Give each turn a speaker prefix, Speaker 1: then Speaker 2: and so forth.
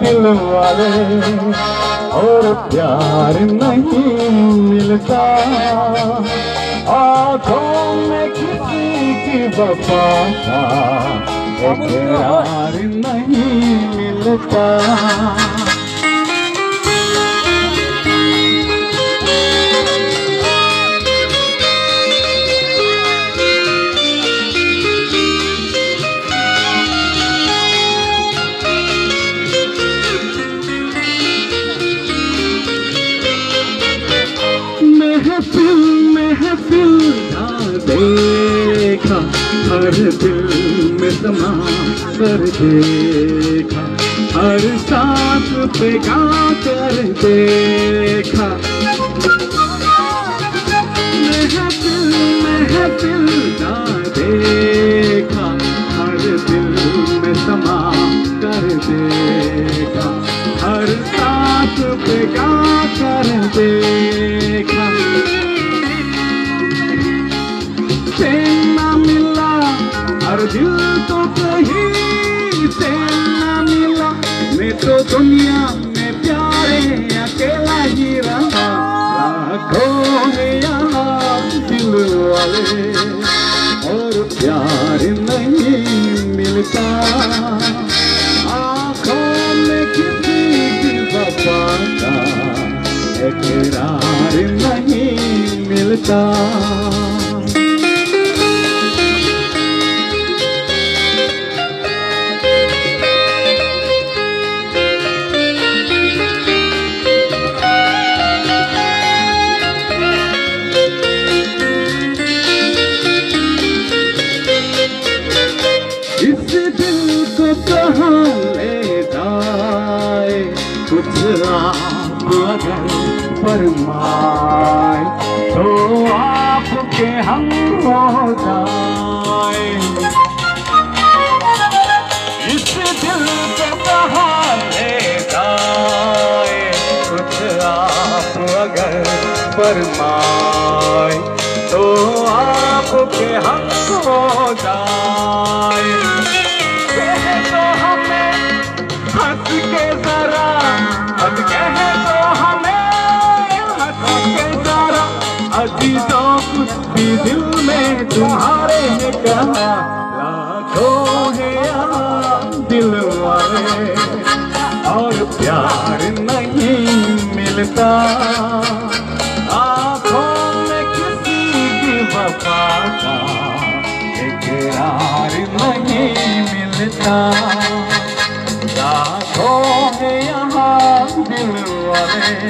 Speaker 1: दिल वाले और प्यार नहीं मिलता। आँखों में किसी की वफा का इकरार नहीं मिलता। महफिल ना देखा, हर दिल में समा कर देखा, हर सांस पे गा कर देखा। महफिल ना देखा, हर दिल में समा कर देखा, हर सांस पे गा कर देखा। चैन ना मिला और दिल तो कहीं से ना मिला, मैं तो दुनिया में प्यारे अकेला ही रहा। लाखों में यहाँ दिल वाले और प्यार नहीं मिलता। आँखों में किसी की वफा का इकरार नहीं मिलता। इस दिल को कहाँ ले जाए, कुछ आप अगर फरमाए तो आपके हम हो जाए। इस दिल को कहाँ ले जाए, कुछ आप अगर फरमाए तो आपके हम हो जाए। हंस के जरा अब कह दो हमें, हंस के जरा अजीजों कुछ भी दिल में तुम्हारे है कहा। लाखों है यहाँ दिल वाले और प्यार नहीं मिलता। आँखों में किसी की वफा का इकरार नहीं मिलता। लाखों में यहाँ दिल वाले